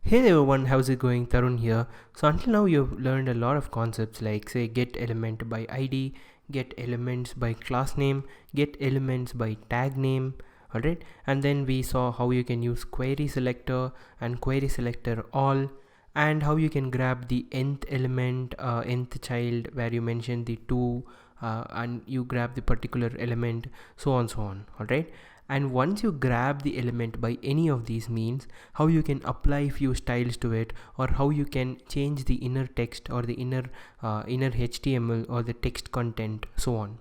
Hey everyone, how's it going? Tharun here. So until now you've learned a lot of concepts like say get element by ID, get elements by class name, get elements by tag name, alright? And then we saw how you can use query selector and query selector all, and how you can grab the nth element, nth child, where you mention the two and you grab the particular element, so on, alright? And once you grab the element by any of these means, how you can apply few styles to it, or how you can change the inner text or the inner HTML or the text content, so on.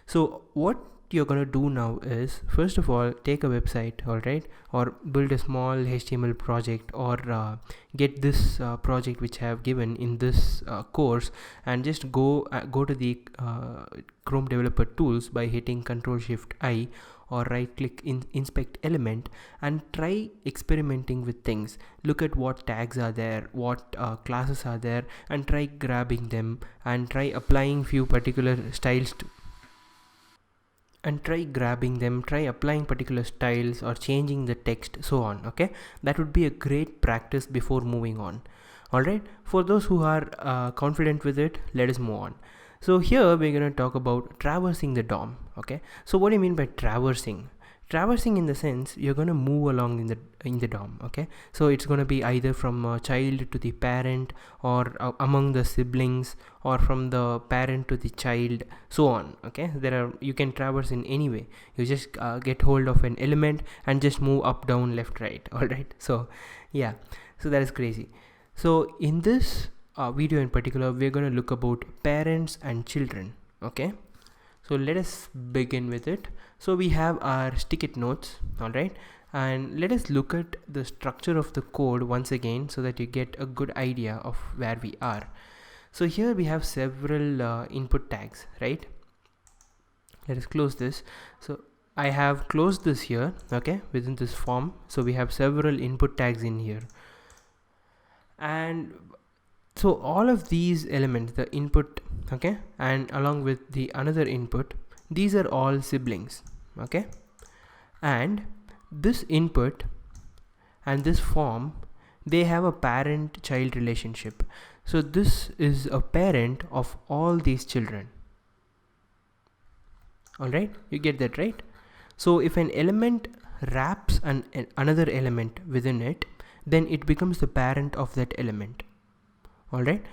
So what you're gonna do now is, first of all, take a website, alright, or build a small HTML project, or get this project which I have given in this course, and just go to the Chrome developer tools by hitting Ctrl+Shift+I, or right click in inspect element, and try experimenting with things. Look at what tags are there, what classes are there, and try grabbing them, and try applying few particular styles try applying particular styles or changing the text, so on. Okay, that would be a great practice before moving on. Alright, for those who are confident with it, let us move on. So here we're going to talk about traversing the DOM. Okay, so what do you mean by traversing? Traversing in the sense you're going to move along in the DOM. Okay, so it's going to be either from a child to the parent, or among the siblings, or from the parent to the child, so on. Okay, you can traverse in any way. You just get hold of an element and just move up, down, left, right. All right, so yeah, so that is crazy. So in this video in particular, we're going to look about parents and children. Okay, so let us begin with it. So we have our stick-it notes, alright, and let us look at the structure of the code once again, so that you get a good idea of where we are. So here we have several input tags, right? Let us close this. So I have closed this here, okay, within this form. So we have several input tags in here, and so all of these elements, the input, okay, and along with the another input, these are all siblings. Okay, and this input and this form, they have a parent child relationship. So this is a parent of all these children. All right, you get that, right? So if an element wraps another element within it, then it becomes the parent of that element. Alright,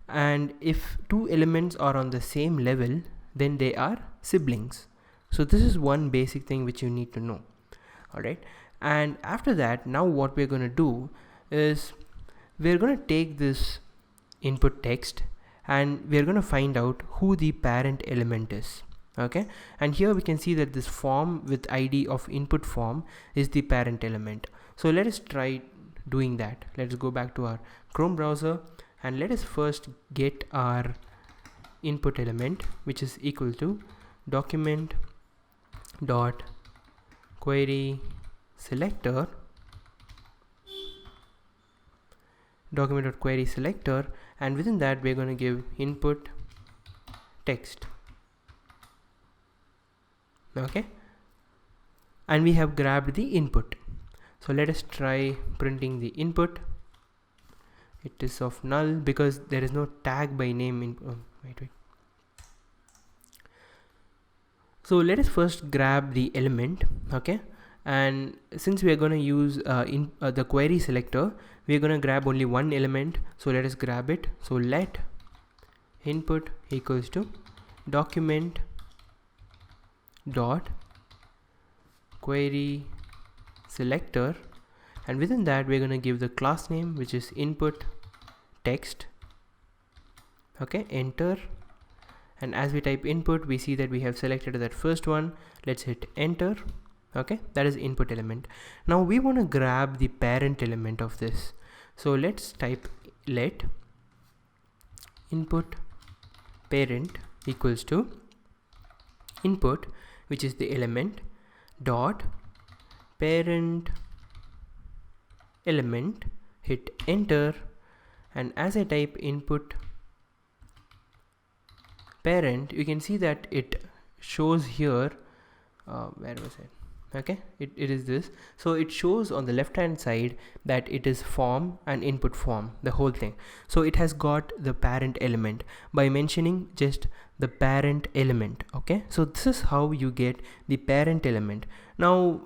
and if two elements are on the same level, then they are siblings. So this is one basic thing which you need to know. Alright, and after that, now what we're going to do is we're going to take this input text and we're going to find out who the parent element is. Okay, and here we can see that this form with ID of input form is the parent element. So let us try doing that. Let's go back to our Chrome browser, and let us first get our input element, which is equal to document dot query selector, and within that we're going to give input text. Okay, and we have grabbed the input. So let us try printing the input. It is of null because there is no tag by name in wait. So let us first grab the element. Okay, and since we are going to use the query selector, we are going to grab only one element. So let us grab it. So let input equals to document dot query selector, and within that we're going to give the class name, which is input text. Okay, enter, and as we type input, we see that we have selected that first one. Let's hit enter. Okay, that is input element. Now we want to grab the parent element of this. So let's type let input parent equals to input, which is the element, dot parent element, hit enter, and as I type input parent, you can see that it shows here where was it? Okay, it is this. So it shows on the left hand side that it is form and input form, the whole thing. So it has got the parent element by mentioning just the parent element. Okay, so this is how you get the parent element. Now,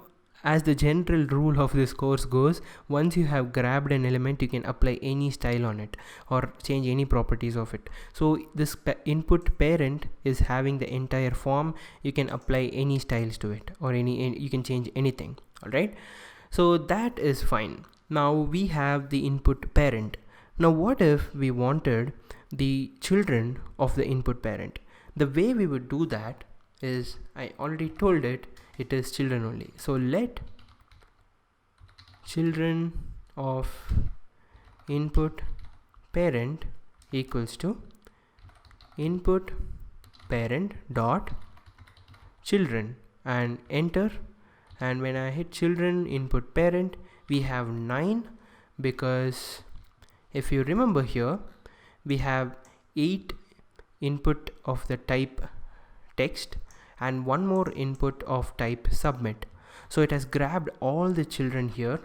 as the general rule of this course goes, once you have grabbed an element, you can apply any style on it or change any properties of it. So this input parent is having the entire form. You can apply any styles to it, or any you can change anything. All right, so that is fine. Now we have the input parent. Now what if we wanted the children of the input parent? The way we would do that is, I already told it, it is children only. So let children of input parent equals to input parent dot children, and enter. And when I hit children input parent, we have 9, because if you remember here, we have 8 input of the type text and 1 more input of type submit. So it has grabbed all the children here,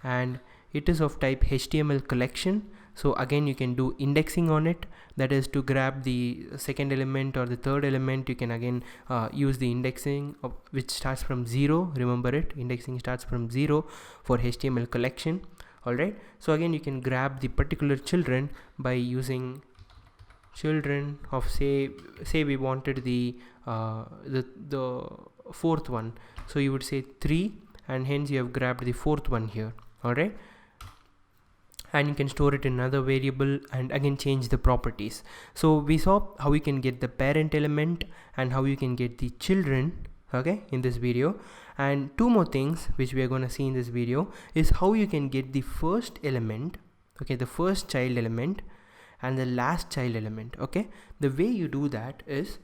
and it is of type HTML collection. So again, you can do indexing on it, that is to grab the second element or the third element. You can again use the indexing which starts from 0. Remember it, indexing starts from 0 for HTML collection. Alright, so again you can grab the particular children by using children of, say we wanted the fourth one, so you would say 3, and hence you have grabbed the fourth one here. Alright, and you can store it in another variable and again change the properties. So we saw how you can get the parent element and how you can get the children, okay, in this video. And 2 more things which we are going to see in this video is how you can get the first element, okay, the first child element and the last child element. Okay, the way you do that is,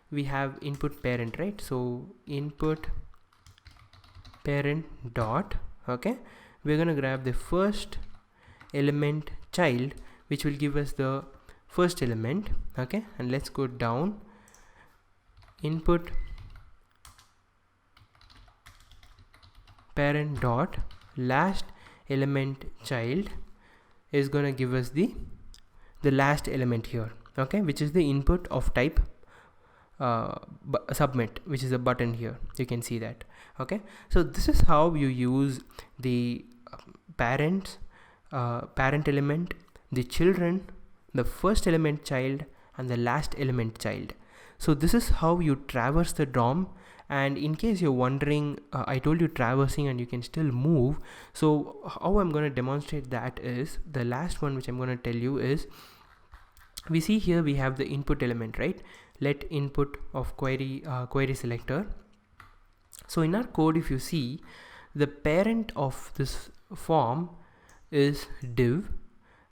we have input parent, right? So input parent dot, okay, we're going to grab the first element child, which will give us the first element. Okay, and let's go down. Input parent dot last element child is going to give us the last element here, okay, which is the input of type submit, which is a button here. You can see that. Okay, so this is how you use the parent element, the children, the first element child, and the last element child. So this is how you traverse the DOM. And in case you're wondering, I told you traversing and you can still move. So how I'm going to demonstrate that is, the last one which I'm going to tell you is, we see here we have the input element, right? Let input of query selector. So in our code, if you see, the parent of this form is div,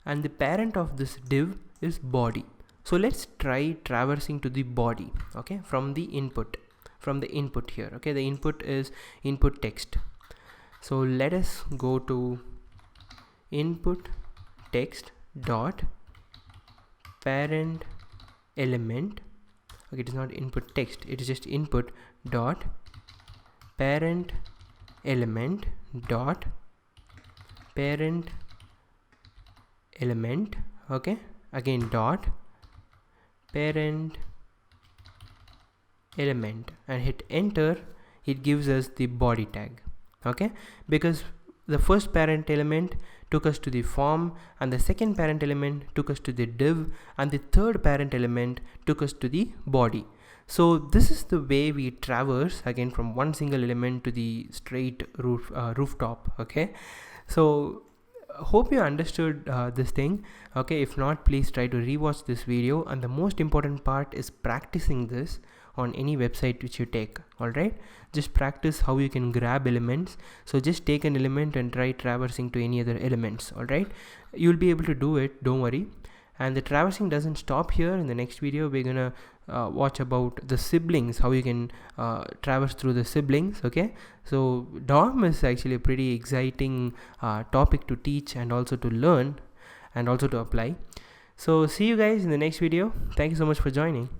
and the parent of this div is body. So let's try traversing to the body, okay, from the input here. Okay, the input is input text. So let us go to input text dot parent element. Okay, it is not input text, it is just input dot parent element dot parent element. Okay, again dot parent element, and hit enter. It gives us the body tag. Okay, because the first parent element took us to the form, and the second parent element took us to the div, and the third parent element took us to the body. So this is the way we traverse again from one single element to the straight rooftop. Okay, so hope you understood this thing. Okay, if not, please try to rewatch this video, and the most important part is practicing this on any website which you take. Alright, just practice how you can grab elements. So just take an element and try traversing to any other elements. Alright, you'll be able to do it, don't worry. And the traversing doesn't stop here. In the next video, we're gonna watch about the siblings, how you can traverse through the siblings. Okay, so DOM is actually a pretty exciting topic to teach and also to learn and also to apply. So see you guys in the next video. Thank you so much for joining.